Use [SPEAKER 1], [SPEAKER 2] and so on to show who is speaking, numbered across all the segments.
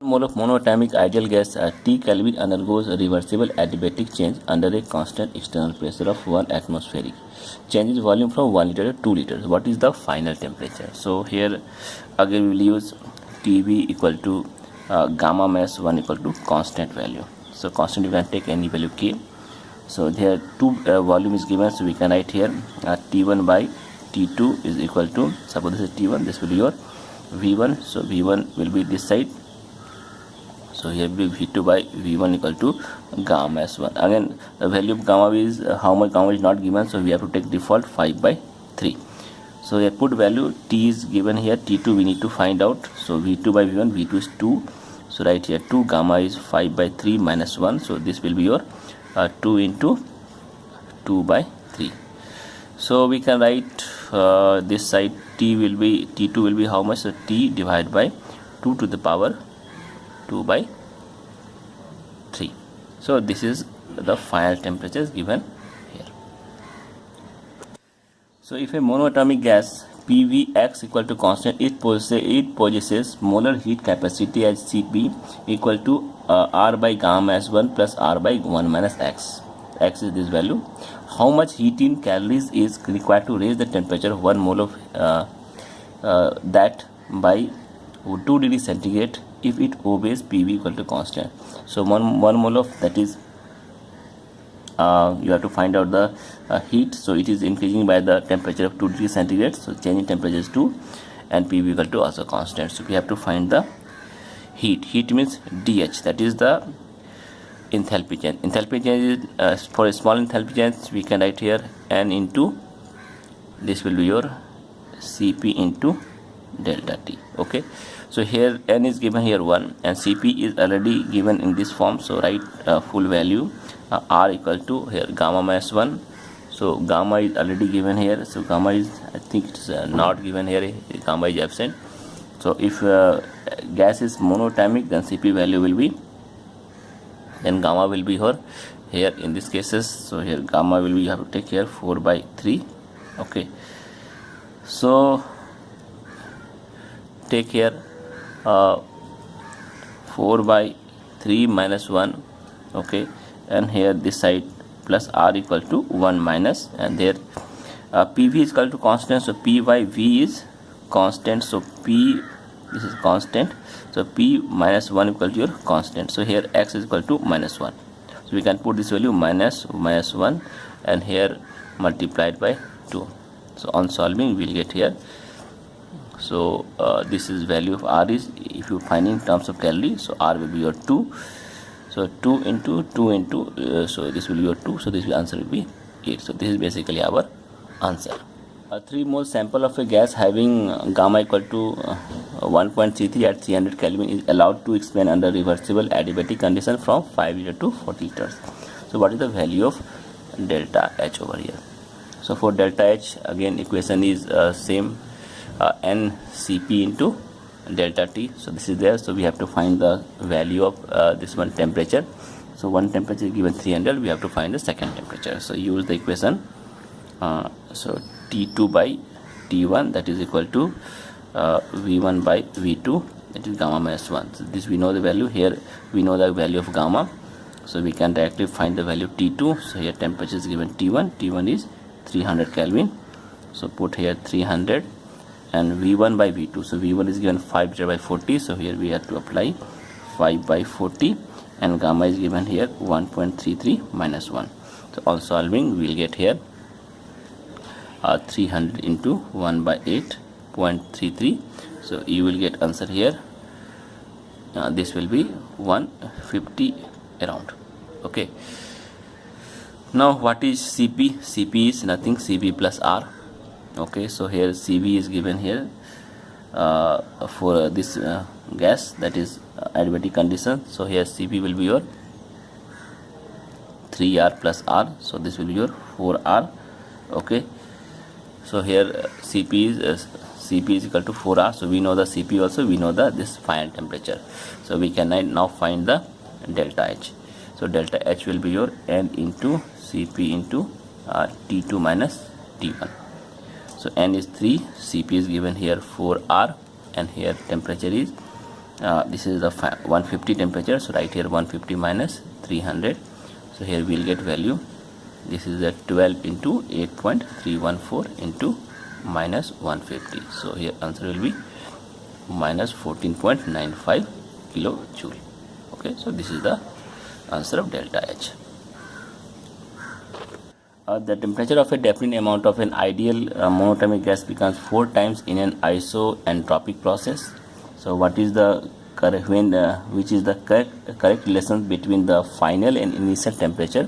[SPEAKER 1] Mole of monoatomic ideal gas T Kelvin undergoes a reversible adiabatic change under a constant external pressure of 1 atmospheric. Changes volume from 1 liter to 2 liters. What is the final temperature? So here again we will use TB equal to gamma mass 1 equal to constant value. So constant you can take any value K. So there two volume is given, so we can write here T1 by T2 is equal to, suppose this is T1, this will be your V1. So V1 will be this side. So here will be V2 by V1 equal to gamma S1. Again the value of gamma is how much gamma is not given, so we have to take default 5 by 3. So here put value T is given here, T2 we need to find out. So V2 by V1, V2 is 2. So right here 2, gamma is 5 by 3 minus 1. So this will be your 2 into 2 by 3. So we can write this side T2 will be how much? So T divided by 2 to the power 2 by 3. So this is the final temperature given here. So if a monoatomic gas PVX equal to constant, it possesses molar heat capacity as Cp equal to R by gamma S1 plus R by 1 minus X. X is this value. How much heat in calories is required to raise the temperature of 1 mole of that by 2 degrees centigrade if it obeys PV equal to constant? So one mole of that is you have to find out the heat. So it is increasing by the temperature of 2 degrees centigrade. So change in temperature is 2 and PV equal to also constant. So we have to find the heat. Heat means DH, that is the enthalpy change. Enthalpy change is for a small enthalpy change we can write here N into, this will be your Cp into delta T. Okay, so here N is given here 1 and Cp is already given in this form. So write full value R equal to here gamma minus 1. So gamma is already given here. So gamma is, I think it is not given here, gamma is absent. So if gas is monatomic, then Cp value will be, then gamma will be here in this cases. So here gamma will be, you have to take here 4 by 3. Okay, so take here 4 by 3 minus 1. Okay, and here this side plus R equal to 1 minus, and there PV is equal to constant. So P by V is constant. So P, this is constant. So P minus 1 equal to your constant. So here X is equal to minus 1. So we can put this value minus 1 and here multiplied by 2. So on solving we will get here. So this is value of R is, if you find in terms of calorie, so R will be your 2. So 2 into 2 into so this will be your 2. So this answer will be 8. So this is basically our answer. A 3 mole sample of a gas having gamma equal to 1.33 at 300 Kelvin is allowed to expand under reversible adiabatic condition from 5 liter to 40 liters. So what is the value of delta H over here? So for delta H, again equation is same, N Cp into delta T. So this is there. So we have to find the value of this one temperature. So one temperature is given 300, we have to find the second temperature. So use the equation. So T2 by T1, that is equal to V1 by V2, that is gamma minus 1. So this we know the value. Here we know the value of gamma, so we can directly find the value of T2. So here temperature is given T1. T1 is 300 Kelvin. So put here 300 and V1 by V2. So V1 is given 5 liter by 40. So here we have to apply 5 by 40 and gamma is given here 1.33 minus 1. So on solving we will get here 300 into 1 by 8.33. So you will get answer here. This will be 150 around. Okay. Now what is Cp? Cp is nothing, Cp plus R. Okay, so here Cv is given here for this gas, that is adiabatic condition. So here Cp will be your 3R plus R. So this will be your 4R. Okay. So here Cp is equal to 4R. So we know the Cp also, we know the this final temperature. So we can now find the delta H. So delta H will be your N into Cp into T2 minus T1. So N is 3, Cp is given here 4R, and here temperature is this is the 150 temperature, so right here 150 minus 300, so here we'll get value. This is a 12 into 8.314 into minus 150, so here answer will be minus 14.95 kilojoule. Okay, so this is the answer of delta H. The temperature of a definite amount of an ideal monatomic gas becomes 4 times in an isoentropic process. So what is the correct which is the correct relation between the final and initial temperature,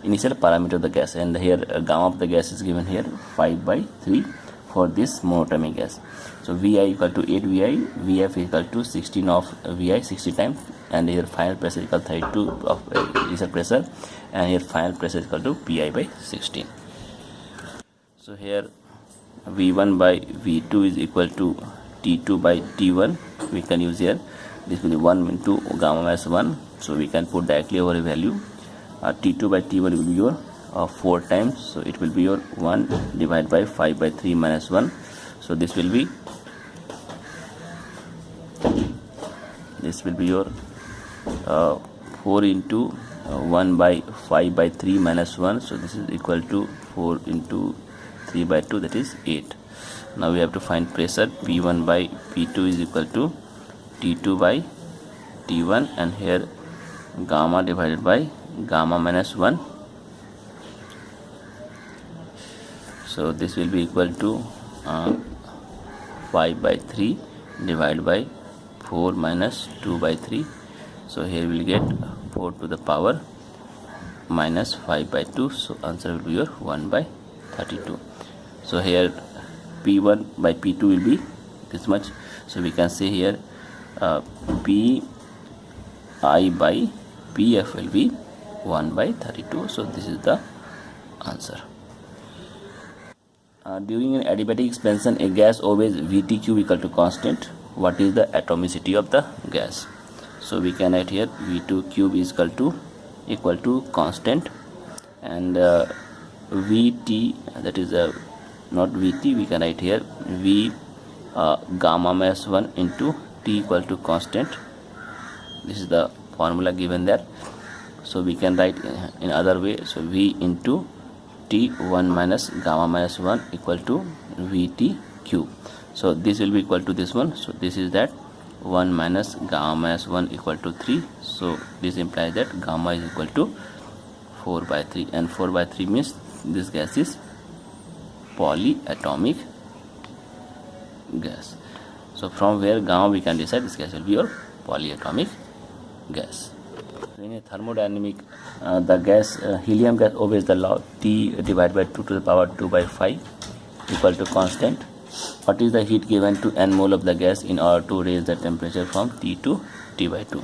[SPEAKER 1] initial parameter of the gas, and here gamma of the gas is given here 5/3 for this monatomic gas. So Vi equal to 8 Vi, Vf equal to 16 of Vi 60 times, and here final pressure equal 32 of initial pressure, and here final pressure is equal to Pi by 16. So here V1 by V2 is equal to T2 by T1. We can use here, this will be 1 into gamma minus 1, so we can put directly over a value. T2 by T1 will be your 4 times, so it will be your 1 divided by 5/3 minus 1, so this will be your 4 into 1 by 5/3 minus 1, so this is equal to 4 into 3/2, that is 8. Now we have to find pressure. P1 by P2 is equal to T2 by T1, and here gamma divided by gamma minus 1, so this will be equal to 5/3 divided by 4 minus 2/3, so here we will get 4 to the power minus 5/2, so answer will be your 1/32. So here P1 by P2 will be this much, so we can say here Pi by Pf will be 1/32, so this is the answer. During an adiabatic expansion, a gas obeys Vt cube equal to constant. What is the atomicity of the gas? So we can write here V2 cube is equal to constant, and Vt, that is not Vt, we can write here V gamma minus 1 into T equal to constant. This is the formula given there, so we can write in other way, so V into T1 minus gamma minus 1 equal to Vt cube, so this will be equal to this one, so this is that 1 minus gamma minus 1 equal to 3, so this implies that gamma is equal to 4/3, and 4/3 means this gas is polyatomic gas. So from where gamma we can decide this gas will be your polyatomic gas. So in a thermodynamic, the gas helium gas obeys the law T divided by 2 to the power 2/5 equal to constant. What is the heat given to n mole of the gas in order to raise the temperature from T to T/2?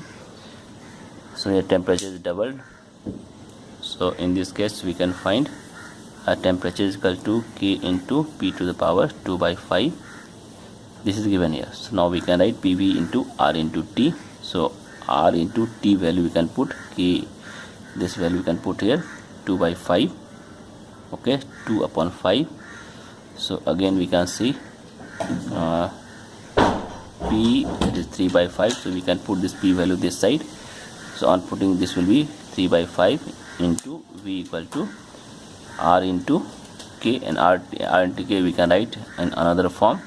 [SPEAKER 1] So here temperature is doubled, so in this case we can find a temperature is equal to K into P to the power 2/5. This is given here, so now we can write PV into R into T. So R into T value we can put, K this value we can put here 2/5, okay, 2/5. So again we can see P, that is 3/5, so we can put this P value this side, so on putting this will be 3/5 into V equal to R into K, and R into K we can write in another form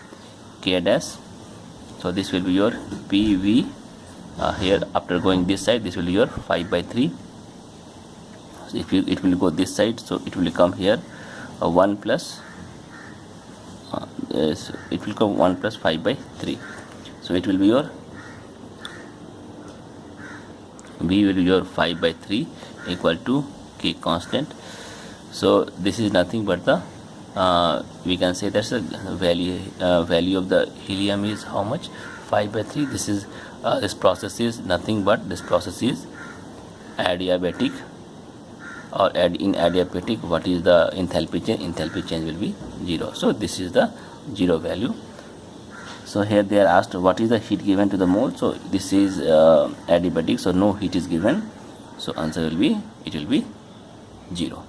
[SPEAKER 1] K dash, so this will be your PV. Here after going this side, this will be your 5/3, so if it will go this side, so it will come here 1 plus it will come 1 plus 5/3, so it will be your V will be your 5/3 equal to K constant. So this is nothing but the we can say that's the value of the helium is how much, 5/3. This is this process is nothing but this process is adiabatic, or in adiabatic what is the enthalpy change? Enthalpy change will be 0, so this is the 0 value. So here they are asked what is the heat given to the mole, so this is adiabatic, so no heat is given, so answer will be, it will be 0.